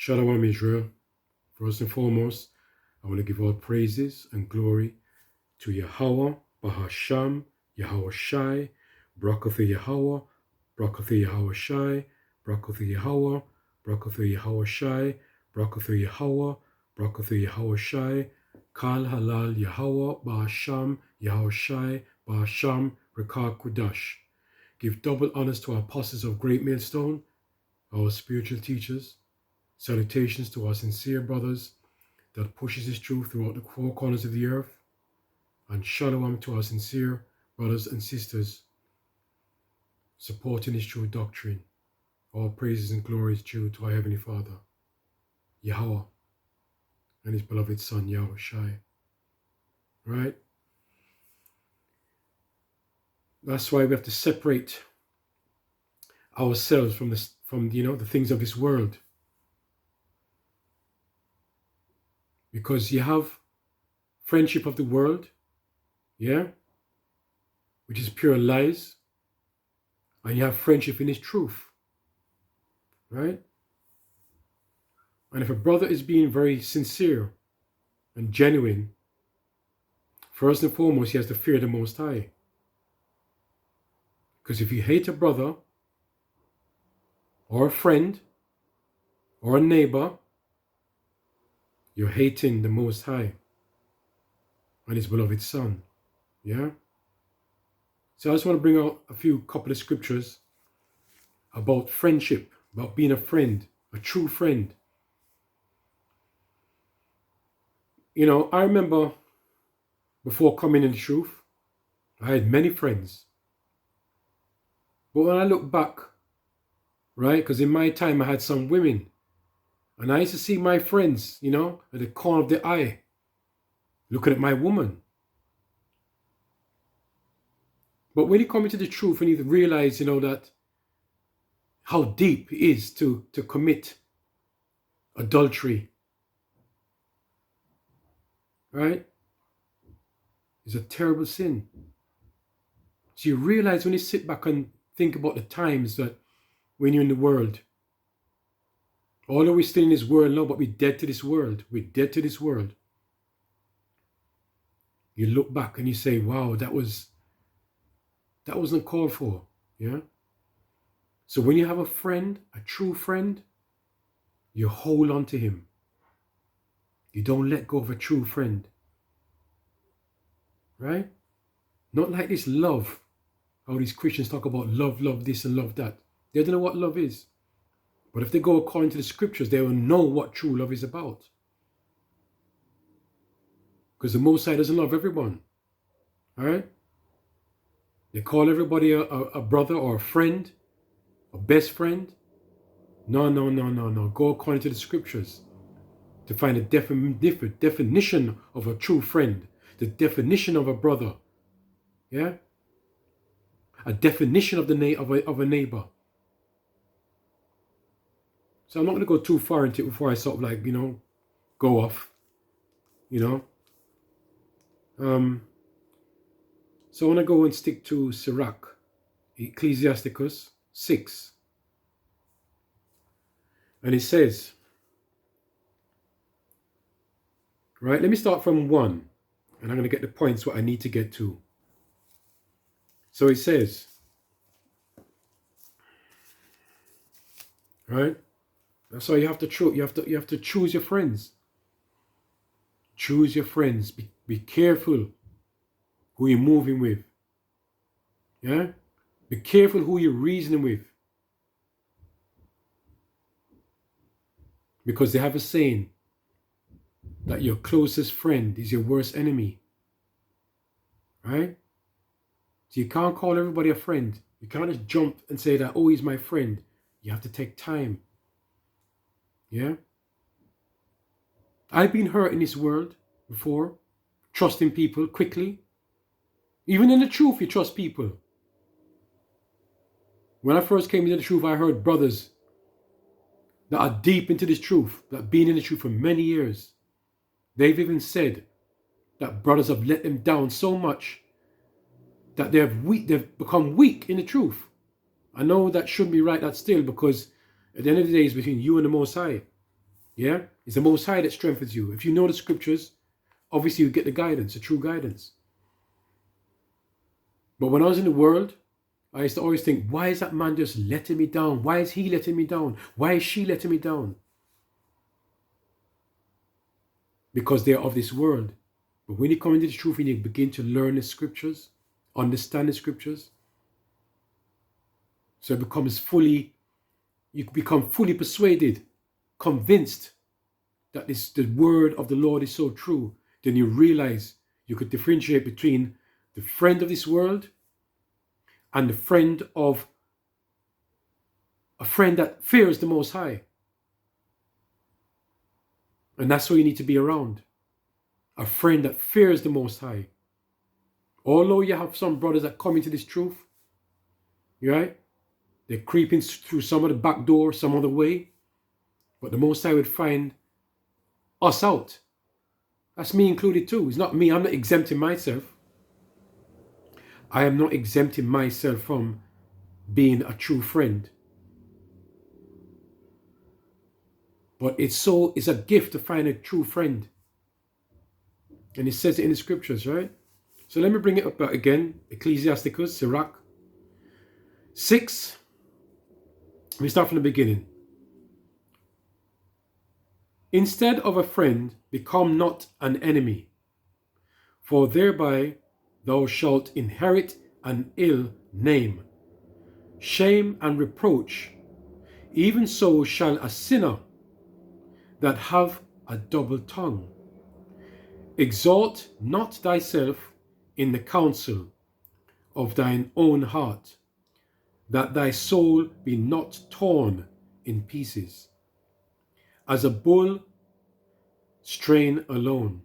Shalom Israel. First and foremost, I want to give all praises and glory to Yahweh, Bahasham, Yahweh Shai, Brakatha Yahweh, Brakatha Yahweh Shai, Brakatha Yahweh, Brakatha Yahweh Shai, Brakatha Yahweh, Brakatha Yahweh Shai, Kal Halal Yahweh, Bahasham, Yahweh Shai, Bahasham, Rekah Kudash. Give double honors to our apostles of Great Millstone, our spiritual teachers. Salutations to our sincere brothers that pushes his truth throughout the four corners of the earth. And shalom to our sincere brothers and sisters supporting his true doctrine. All praises and glory is due to our Heavenly Father, Yahweh, and his beloved Son, Yahweh Shai. Right? That's why we have to separate ourselves from the things of this world. Because you have friendship of the world, yeah, which is pure lies, and you have friendship in his truth, right? And if a brother is being very sincere and genuine, first and foremost, he has to fear the Most High. Because if you hate a brother, or a friend, or a neighbor, you're hating the Most High and his beloved Son, yeah? So I just want to bring out a couple of scriptures about friendship, about being a friend, a true friend. You know, I remember before coming in the truth, I had many friends. But when I look back, right, because in my time I had some women, and I used to see my friends, you know, at the corner of the eye, looking at my woman. But when you come into the truth and you realize, you know, that how deep it is to commit adultery, right? It's a terrible sin. So you realize when you sit back and think about the times that when you're in the world, although we're still in this world now, but we're dead to this world. We're dead to this world. You look back and you say, wow, that wasn't called for, yeah? So when you have a friend, a true friend, you hold on to him. You don't let go of a true friend, right? Not like this love, how these Christians talk about love this and love that. They don't know what love is. But if they go according to the scriptures, they will know what true love is about. Because the Most High doesn't love everyone, all right? They call everybody a brother or a friend, a best friend. No. Go according to the scriptures to find a different definition of a true friend, the definition of a brother, yeah? A definition of a neighbor. So I'm not going to go too far into it before I sort of like, you know, go off, you know. So I want to go and stick to Sirach, Ecclesiasticus 6. And it says, right, let me start from 1. And I'm going to get the points what I need to get to. So it says, right, that's why you have to choose your friends. Choose your friends. Be careful who you're moving with. Yeah? Be careful who you're reasoning with. Because they have a saying that your closest friend is your worst enemy. Right? So you can't call everybody a friend. You can't just jump and say that, oh, he's my friend. You have to take time. Yeah? I've been hurt in this world before, trusting people quickly. Even in the truth, you trust people. When I first came into the truth, I heard brothers that are deep into this truth, that have been in the truth for many years. They've even said that brothers have let them down so much that they've become weak in the truth. I know that shouldn't be right, that still, because at the end of the day, it's between you and the Most High. Yeah? It's the Most High that strengthens you. If you know the scriptures, obviously you get the guidance, the true guidance. But when I was in the world, I used to always think, why is that man just letting me down? Why is he letting me down? Why is she letting me down? Because they're of this world. But when you come into the truth and you begin to learn the scriptures, understand the scriptures, so you become fully persuaded, convinced that the word of the Lord is so true, then you realize you could differentiate between the friend of this world and the friend of a friend that fears the Most High. And that's what you need to be around. A friend that fears the Most High. Although you have some brothers that come into this truth, right? They're creeping through some of the back door, some other way. But the Most High would find us out. That's me included too. It's not me. I'm not exempting myself. I am not exempting myself from being a true friend. But it's a gift to find a true friend. And it says it in the scriptures, right? So let me bring it up again. Ecclesiasticus, Sirach 6. We start from the beginning. Instead of a friend, become not an enemy, for thereby thou shalt inherit an ill name, shame and reproach. Even so shall a sinner that have a double tongue. Exalt not thyself in the counsel of thine own heart, that thy soul be not torn in pieces. As a bull strain alone,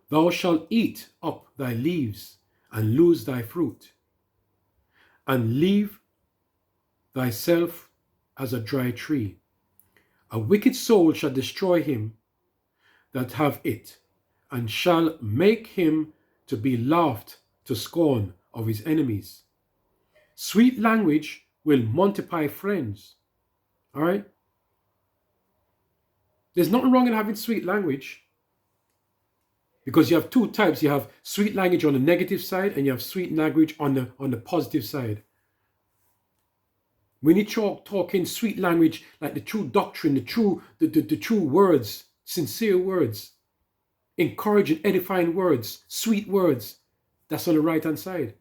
thou shalt eat up thy leaves and lose thy fruit, and leave thyself as a dry tree. A wicked soul shall destroy him that have it, and shall make him to be laughed to scorn of his enemies. Sweet language will multiply friends. All right? There's nothing wrong in having sweet language, because you have two types. You have sweet language on the negative side, and you have sweet language on the positive side. When you talking sweet language, like the true doctrine, the true words, sincere words, encouraging, edifying words, sweet words, that's on the right hand side.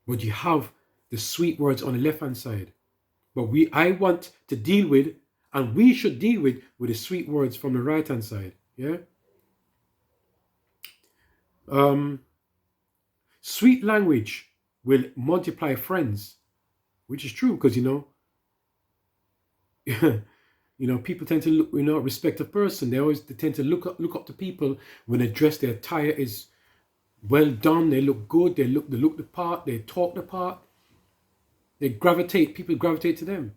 But you have the sweet words on the left hand side. But I want to deal with, and we should deal with the sweet words from the right hand side. Yeah. Sweet language will multiply friends, which is true, because people tend to look, respect a person. They tend to look up to people when they dress. Their attire is well done. They look good. They look the part. They talk the part. People gravitate to them.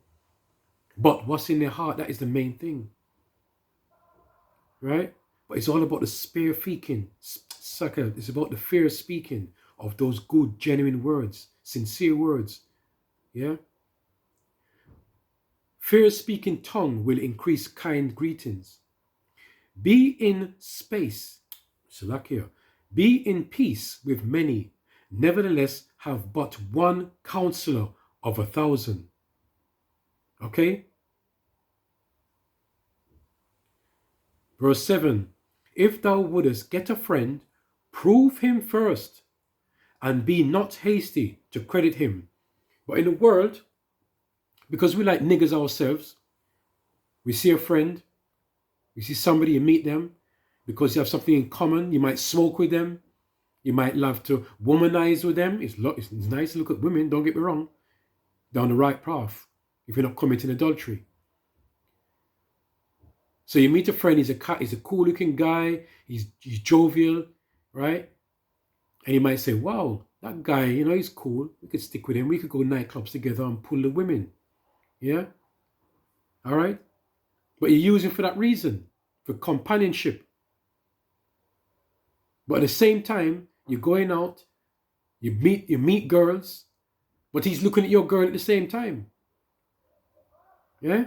But what's in their heart, that is the main thing. Right? But it's all about the spear speaking. It's about the fear speaking of those good, genuine words, sincere words. Yeah? Fear speaking tongue will increase kind greetings. Be in space, Salakia. Be in peace with many, nevertheless have but one counselor of 1,000. Okay? Verse 7. If thou wouldest get a friend, prove him first, and be not hasty to credit him. But in the world, because we like niggers ourselves, we see a friend, we see somebody, you meet them, because you have something in common. You might smoke with them, you might love to womanize with them. It's nice to look at women, don't get me wrong, down the right path, if you're not committing adultery. So you meet a friend, he's a cool looking guy, he's jovial, right? And you might say, wow, that guy, he's cool. We could stick with him. We could go nightclubs together and pull the women. Yeah? All right? But you use him for that reason, for companionship. But at the same time, you're going out, you meet girls, but he's looking at your girl at the same time. Yeah?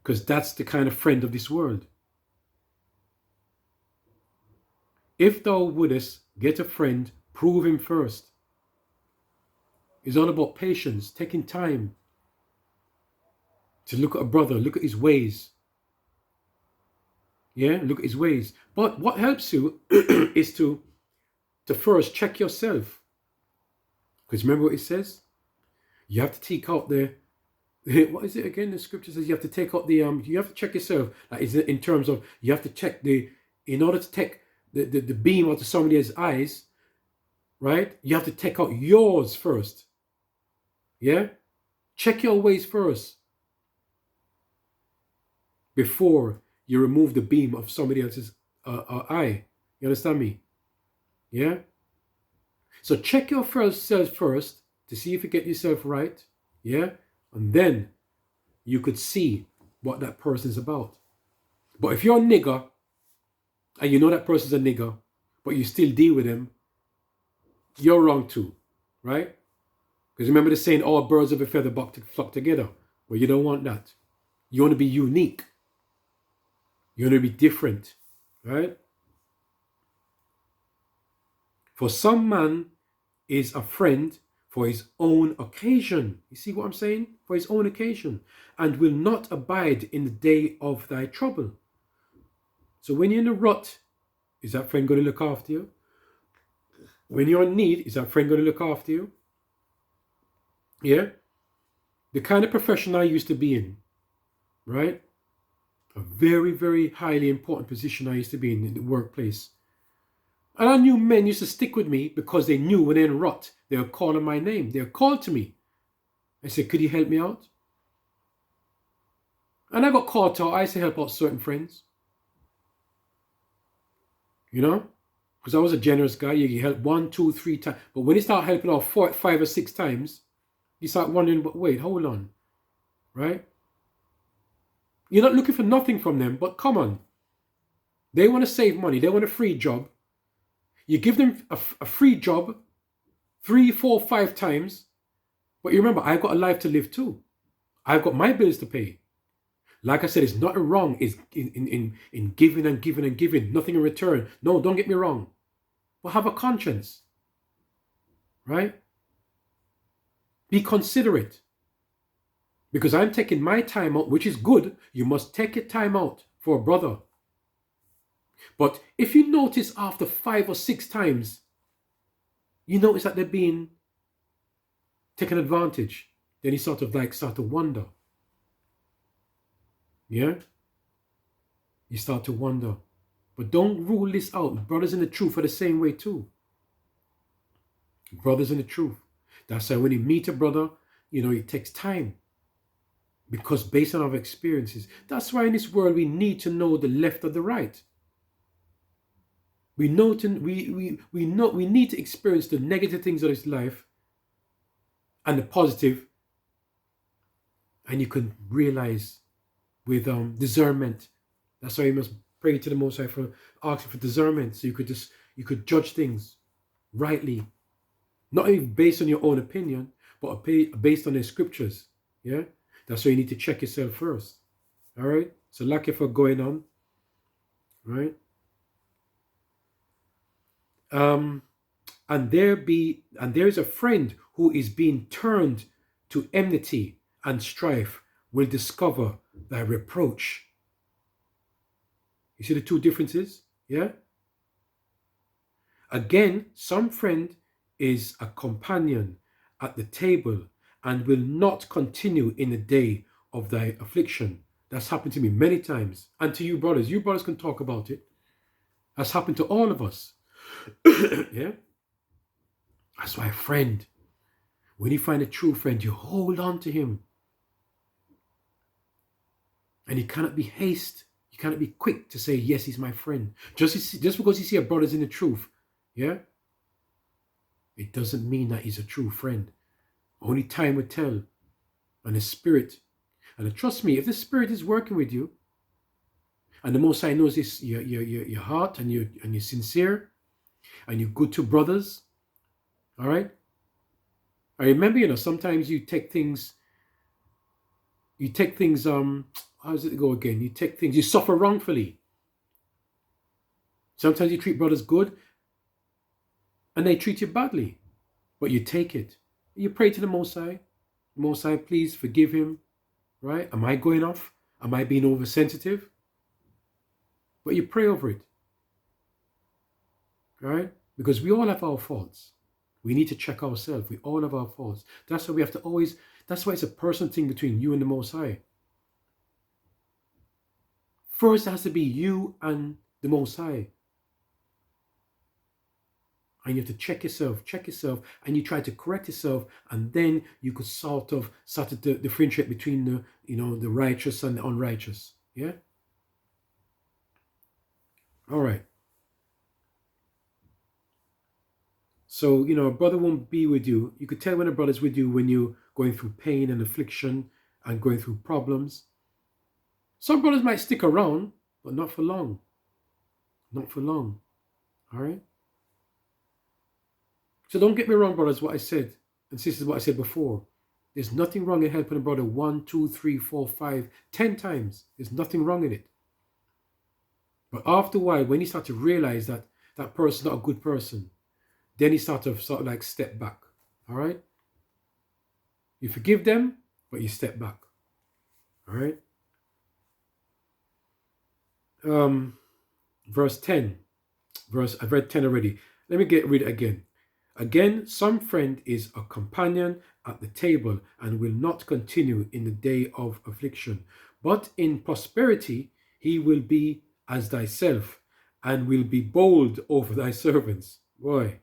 because that's the kind of friend of this world. If thou wouldest get a friend, prove him first. It's all about patience, taking time to look at a brother, look at his ways. Yeah, look at his ways. But what helps you is to first check yourself. Because remember what it says? You have to take out the what is it again? The scripture says you have to take out the you have to check yourself. Like is it in terms of you have to check in order to take the beam out of somebody's eyes, right? You have to take out yours first. Yeah? Check your ways first before you remove the beam of somebody else's eye. You understand me? Yeah? So check yourself first to see if you get yourself right. Yeah? And then you could see what that person's about. But if you're a nigger and you know that person's a nigger, but you still deal with him, you're wrong too, right? Because remember the saying, all birds of a feather flock together. Well, you don't want that. You want to be unique. You want to be different, right? For some man is a friend for his own occasion. You see what I'm saying? For his own occasion. And will not abide in the day of thy trouble. So when you're in a rut, is that friend going to look after you? When you're in need, is that friend going to look after you? Yeah? The kind of profession I used to be in, right? A very, very highly important position I used to be in the workplace. And I knew men used to stick with me because they knew when they're in rut, they were calling my name. They were called to me. I said, could you help me out? And I got called to, I used to help out certain friends. You know? Because I was a generous guy. You help 1, 2, 3 times. But when you start helping out 4, 5 or 6 times, you start wondering, but wait, hold on. Right? You're not looking for nothing from them, but come on. They want to save money. They want a free job. You give them a free job 3, 4, 5 times. But you remember, I've got a life to live too. I've got my bills to pay. Like I said, it's not wrong is in giving and giving and giving, nothing in return. No, don't get me wrong. But have a conscience. Right? Be considerate. Because I'm taking my time out, which is good. You must take your time out for a brother. But if you notice after 5 or 6 times, you notice that they're being taken advantage, then you start to wonder. Yeah? You start to wonder. But don't rule this out. Brothers in the truth are the same way too. Brothers in the truth. That's why when you meet a brother, it takes time. Because based on our experiences, that's why in this world we need to know the left or the right. We need to experience the negative things of this life and the positive, and you can realize with discernment. That's why you must pray to the Most High for asking for discernment, so you could judge things rightly, not even based on your own opinion, but based on the scriptures. Yeah, that's why you need to check yourself first. All right. So lucky for going on. Right. And there is a friend who is being turned to enmity and strife will discover thy reproach. You see the two differences? Yeah? Again, some friend is a companion at the table and will not continue in the day of thy affliction. That's happened to me many times. And to you brothers. You brothers can talk about it. That's happened to all of us. Yeah? That's why a friend, when you find a true friend, you hold on to him. And you cannot be hasty. You cannot be quick to say, yes, he's my friend. Just because you see a brother's in the truth, yeah? It doesn't mean that he's a true friend. Only time will tell. And the Spirit. And trust me, if the Spirit is working with you, and the Most High knows this, your heart, and you're sincere, and you're good to brothers, all right? I remember, sometimes you take things, how does it go again? You take things, you suffer wrongfully. Sometimes you treat brothers good and they treat you badly, but you take it. You pray to the Most High. Most High, please forgive him, right? Am I going off? Am I being oversensitive? But you pray over it, right? Because we all have our faults. We need to check ourselves. We all have our faults. That's why we have to always, that's why it's a personal thing between you and the Most High. First, it has to be you and the Most High. And you have to check yourself, and you try to correct yourself, and then you could sort of start to differentiate between the, the righteous and the unrighteous. Yeah? All right. So, a brother won't be with you. You could tell when a brother's with you when you're going through pain and affliction and going through problems. Some brothers might stick around, but not for long. Not for long. All right? So don't get me wrong, brothers, what I said, and sisters, what I said before. There's nothing wrong in helping a brother 1, 2, 3, 4, 5, 10 times. There's nothing wrong in it. But after a while, when you start to realize that that person's not a good person, then you start to sort of like step back. All right? You forgive them, but you step back. All right? Verse 10. I've read 10 already. Let me read it again. Again, some friend is a companion at the table and will not continue in the day of affliction. But in prosperity he will be as thyself, and will be bold over thy servants. Boy.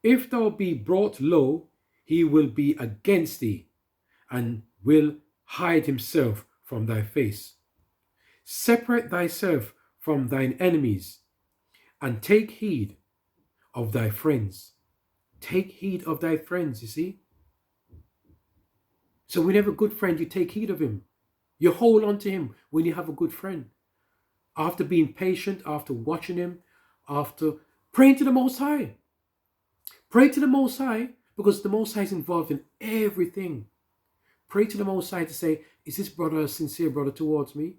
If thou be brought low, he will be against thee, and will hide himself from thy face. Separate thyself from thine enemies, and take heed of thy friends. Take heed of thy friends, you see? So when you have a good friend, you take heed of him. You hold on to him when you have a good friend. After being patient, after watching him, after praying to the Most High. Pray to the Most High, because the Most High is involved in everything. Pray to the Most High to say, is this brother a sincere brother towards me?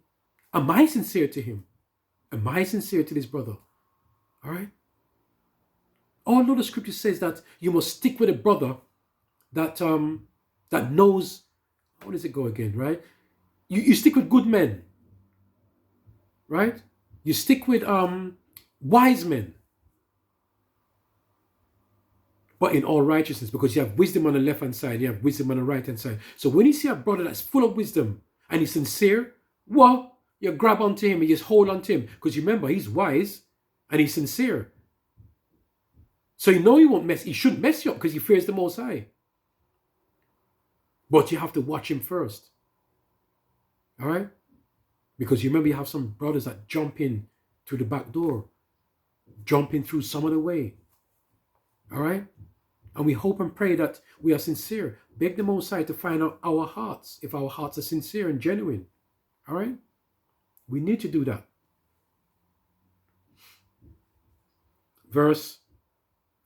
Am I sincere to him? Am I sincere to this brother? All right? Although the scripture says that you must stick with a brother that that knows, how does it go again, right? You stick with good men, right? You stick with wise men, but in all righteousness, because you have wisdom on the left hand side, you have wisdom on the right hand side. So when you see a brother that's full of wisdom and he's sincere, well, you grab onto him and you just hold onto him, because you remember he's wise and he's sincere. So he shouldn't mess you up because he fears the Most High. But you have to watch him first. All right? Because you remember you have some brothers that jump in through the back door, jump in through some other way. All right? And we hope and pray that we are sincere. Beg the Most High to find out our hearts, if our hearts are sincere and genuine. All right? We need to do that. Verse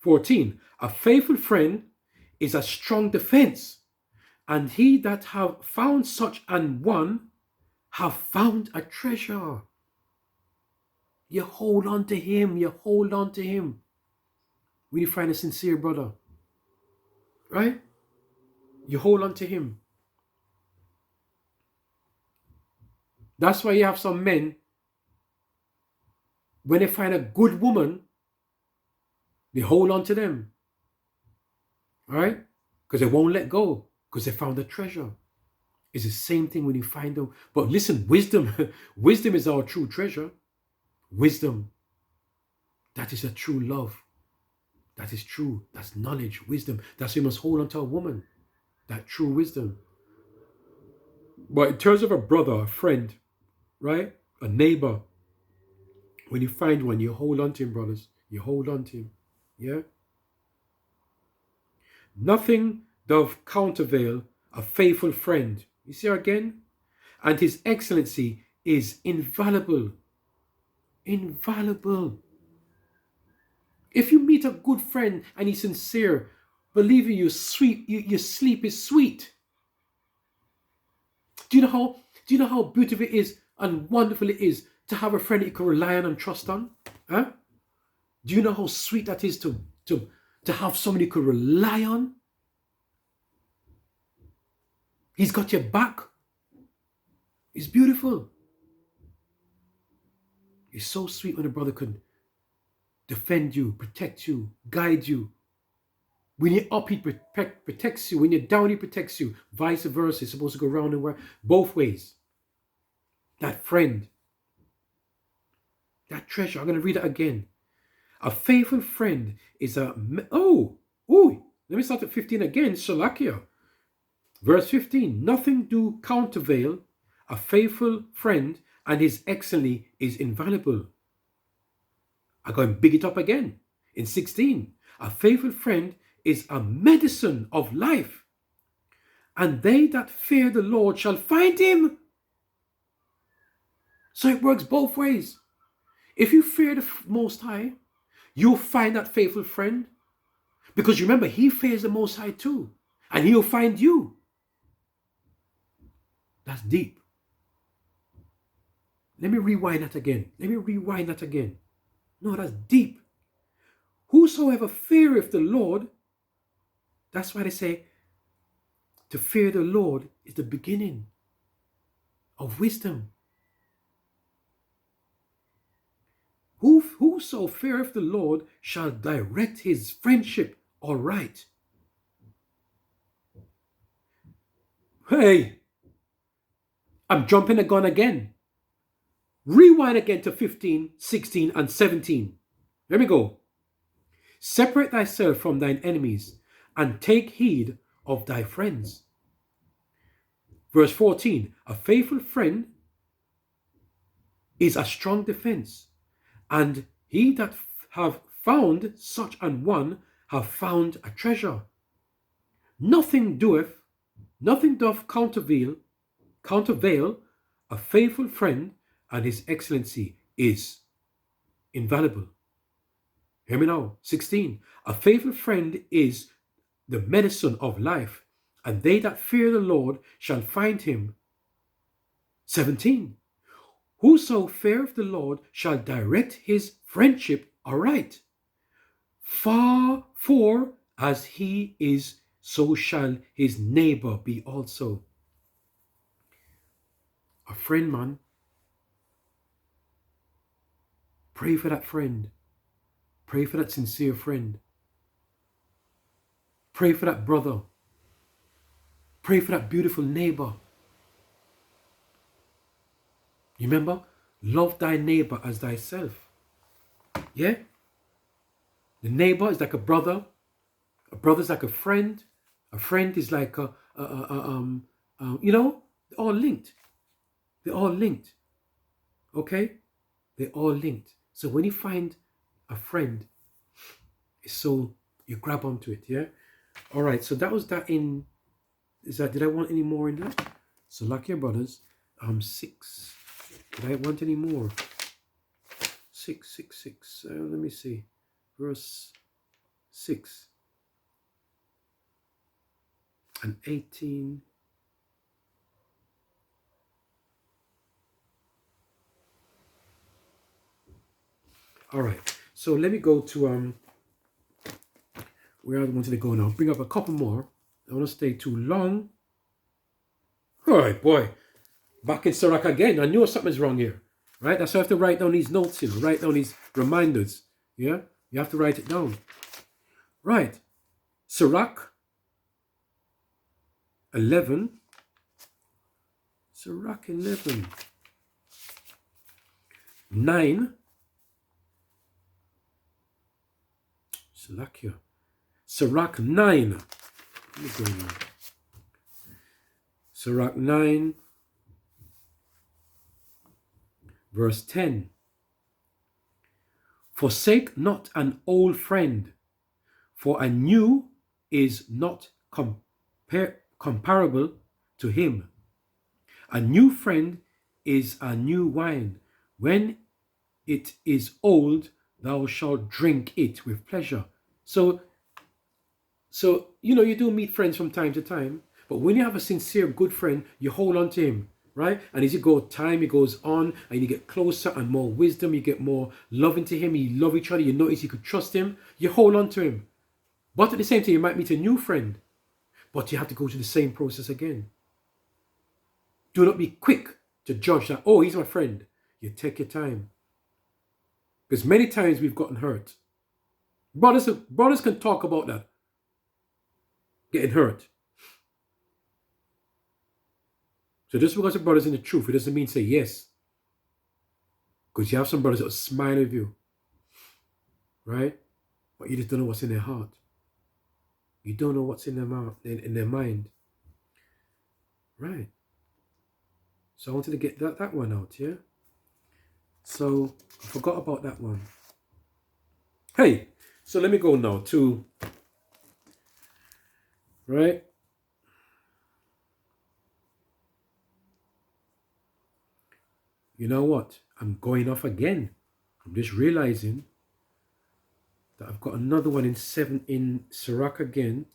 14. A faithful friend is a strong defense, and he that have found such an one have found a treasure. You hold on to him. You hold on to him. When you find a sincere brother, right? You hold on to him. That's why you have some men, when they find a good woman, they hold on to them. All right? Because they won't let go, because they found a treasure. It's the same thing when you find them. But listen, wisdom is our true treasure. Wisdom, that is a true love. That is true. That's knowledge, wisdom. That's why you must hold on to a woman. That true wisdom. But in terms of a brother, a friend, right? A neighbor, when you find one, you hold on to him, brothers. You hold on to him. Yeah? Nothing doth countervail a faithful friend. You see again? And his excellency is invaluable. Invaluable. If you meet a good friend and he's sincere, believe me, your sleep is sweet. Do you know Do you know how beautiful it is and wonderful it is to have a friend that you can rely on and trust on? Huh? Do you know how sweet that is to have somebody you could rely on? He's got your back. It's beautiful. It's so sweet when a brother can defend you, protect you, guide you. When you're up, he protects you. When you're down, he protects you. Vice versa. It's supposed to go round and both ways. That friend, that treasure. I'm going to read it again. A faithful friend is a... let me start at 15 again. Shalakia. Verse 15. Nothing do countervail a faithful friend, and his excellency is invaluable. I'm going to big it up again. In 16. A faithful friend is a medicine of life, and they that fear the Lord shall find him. So it works both ways. If you fear the Most High, you'll find that faithful friend, because remember, he fears the Most High too, and he'll find you. That's deep. Let me rewind that again. No, that's deep. Whosoever feareth the Lord, that's why they say to fear the Lord is the beginning of wisdom. Whoso feareth the Lord shall direct his friendship aright. Hey, I'm jumping the gun again. Rewind again to 15, 16, and 17. Let me go. Separate thyself from thine enemies, and take heed of thy friends. Verse 14. A faithful friend is a strong defense, and he that have found such an one have found a treasure. Nothing doth countervail a faithful friend, and his excellency is invaluable. Hear me now. 16. A faithful friend is the medicine of life, and they that fear the Lord shall find him. 17. Whoso feareth the Lord shall direct his friendship aright. For as he is, so shall his neighbor be also. A friend, man. Pray for that friend. Pray for that sincere friend. Pray for that brother. Pray for that beautiful neighbor. You remember? Love thy neighbor as thyself. Yeah? The neighbor is like a brother. A brother is like a friend. A friend is like they're all linked. They're all linked. Okay? They're all linked. So when you find a friend, so you grab onto it, yeah? All right, so that was that did I want any more in that? So lucky brothers, 6. Did I want any more? 6. Let me see. Verse 6 and 18. All right, so let me go to where I wanted to go now. Bring up a couple more. I don't want to stay too long. All right, boy. Back in Sirach again. I knew something's wrong here. Right? That's why I have to write down these notes here. Write down these reminders. Yeah? You have to write it down. Right. Sirach 11. Sirach 11. 9. Salakia. Sirach 9. Let me go now. Sirach 9. Verse 10. Forsake not an old friend, for a new is not comparable to him. A new friend is a new wine. When it is old, thou shalt drink it with pleasure. So you do meet friends from time to time, but when you have a sincere good friend, you hold on to him, right? And as you go, time, it goes on, and you get closer and more wisdom, you get more loving to him, you love each other, you notice you could trust him, you hold on to him. But at the same time, you might meet a new friend, but you have to go through the same process again. Do not be quick to judge that, oh, he's my friend. You take your time. Because many times we've gotten hurt. Brothers can talk about that. Getting hurt. So just because a brother's in the truth, it doesn't mean say yes. Because you have some brothers that will smile with you. Right? But you just don't know what's in their heart. You don't know what's in their mouth, in their mind. Right. So I wanted to get that one out, yeah? So I forgot about that one. Hey, so let me go now to, right? You know what? I'm going off again. I'm just realizing that I've got another one in Sirach again.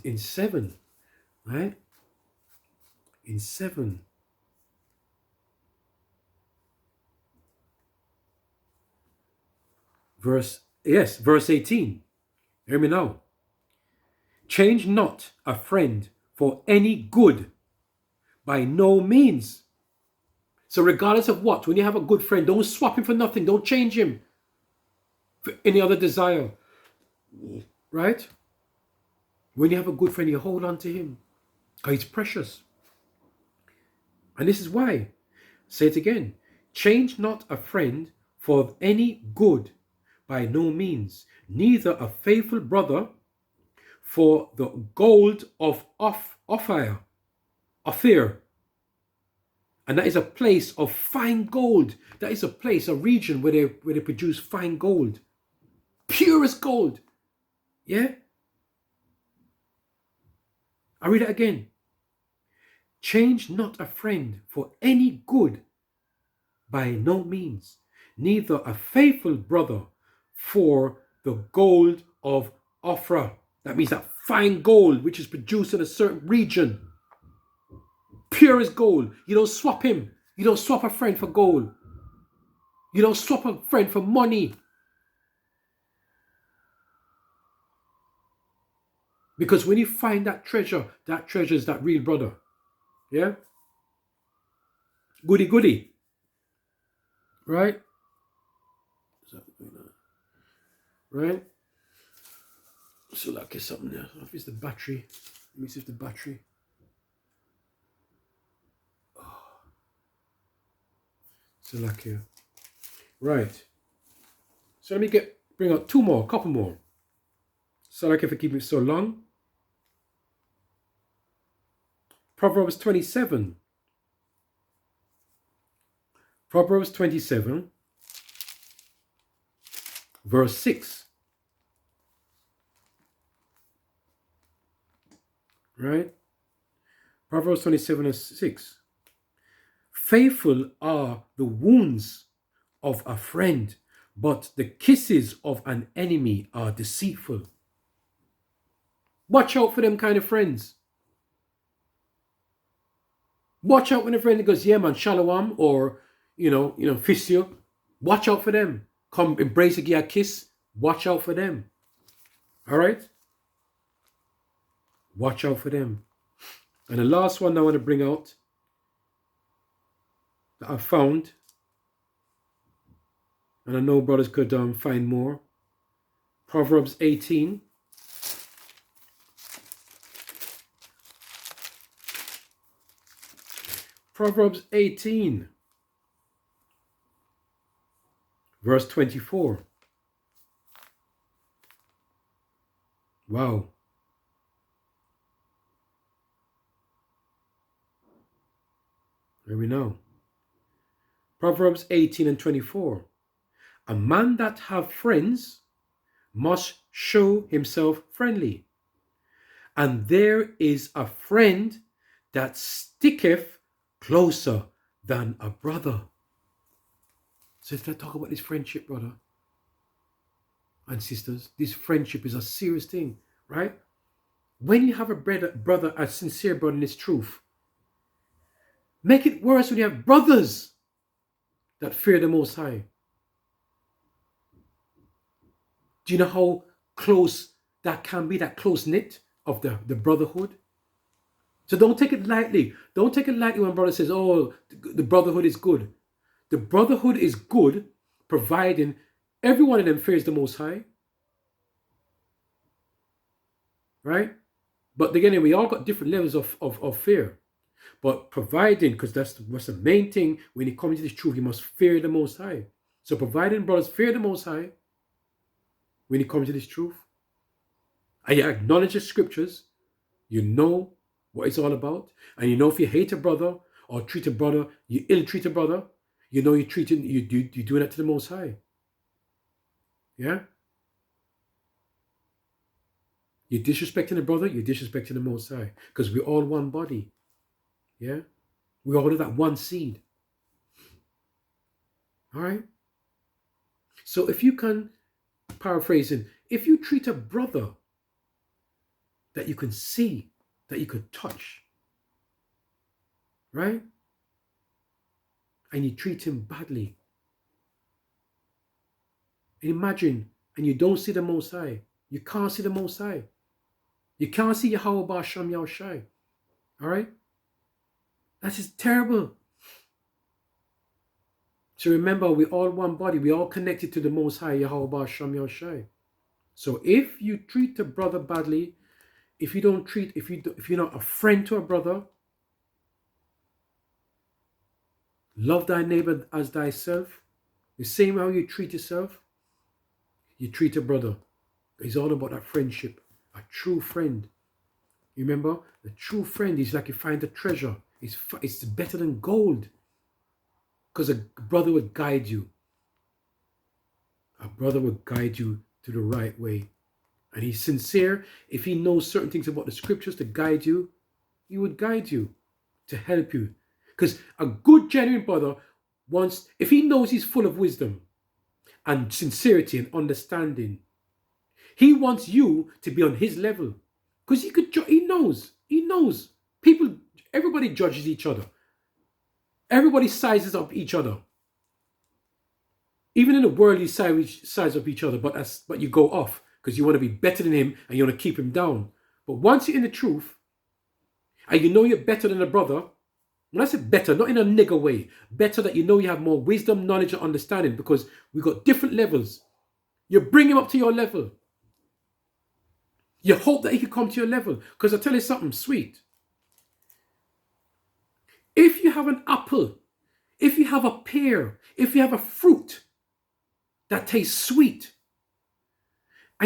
In 7, right? In 7. Verse 18. Hear me now. Change not a friend for any good, by no means. So regardless of what, when you have a good friend, don't swap him for nothing. Don't change him for any other desire. Right? When you have a good friend, you hold on to him. Because he's precious. And this is why. Say it again. Change not a friend for any good, by no means. Neither a faithful brother for the gold of Ophir. And that is a place of fine gold. That is a place, a region where they produce fine gold. Purest gold. Yeah? I read it again. Change not a friend for any good, by no means. Neither a faithful brother for the gold of Ophir. That means that fine gold which is produced in a certain region. Pure as gold. You don't swap him. You don't swap a friend for gold. You don't swap a friend for money. Because when you find that treasure is that real brother. Yeah? Goody goody. Right? Right? So like it's something there. If it's the battery. Let me see if the battery. So like here. Right. So let me bring out a couple more. So like if I keep it so long. Proverbs 27. Proverbs 27. Verse 6. Right? Proverbs 27 and 6. Faithful are the wounds of a friend, but the kisses of an enemy are deceitful. Watch out for them kind of friends. Watch out when a friend goes, yeah man, shalom, or fist you. Watch out for them. Come embrace, give a kiss. Watch out for them. All right? Watch out for them. And the last one I want to bring out that I found, and I know brothers could find more. Proverbs 18. Proverbs 18. Verse 24. Wow. Here we know. Proverbs 18 and 24. A man that have friends must show himself friendly. And there is a friend that sticketh closer than a brother. So if I talk about this friendship, brother and sisters, this friendship is a serious thing, right? When you have a brother, a sincere brother in his truth, Make it worse when you have brothers that fear the Most High. Do you know how close that can be, that close-knit of the brotherhood? So don't take it lightly. Don't take it lightly when brother says, oh, the brotherhood is good. The brotherhood is good, providing every one of them fears the Most High. Right? But again, we all got different levels of fear. But providing, because that's the main thing, when you come into this truth, you must fear the Most High. So providing brothers fear the Most High when you come to this truth, and you acknowledge the scriptures, you know what it's all about, and you know if you hate a brother or treat a brother, you ill-treat a brother, you know you're doing that to the Most High. Yeah? You're disrespecting a brother, you're disrespecting the Most High. Because we're all one body. Yeah? We all have that one seed. All right? So if you can, paraphrasing, if you treat a brother that you can see, that you could touch, right? And you treat him badly. Imagine, and you don't see the Most High. You can't see the Most High. You can't see Yahweh Ba'Shem Yahushai. All right? That is terrible. So remember, we're all one body. We're all connected to the Most High, Yahweh Ba'Shem Yahushai. So if you treat a brother badly, if you're not a friend to a brother, love thy neighbor as thyself, the same way how you treat yourself, you treat a brother. It's all about that friendship. A true friend. You remember? The true friend is like you find a treasure. It's better than gold. Because a brother would guide you. A brother would guide you to the right way. And he's sincere. If he knows certain things about the scriptures to guide you, he would guide you to help you. Because a good, genuine brother wants, if he knows he's full of wisdom and sincerity and understanding, he wants you to be on his level. Because he knows. Everybody judges each other. Everybody sizes up each other. Even in the world, you size up each other, but you go off because you want to be better than him and you want to keep him down. But once you're in the truth, and you know you're better than a brother, when I say better, not in a nigger way, better that you know you have more wisdom, knowledge, and understanding, because we've got different levels. You bring him up to your level. You hope that he can come to your level. Because I'll tell you something sweet. If you have an apple, if you have a pear, if you have a fruit that tastes sweet,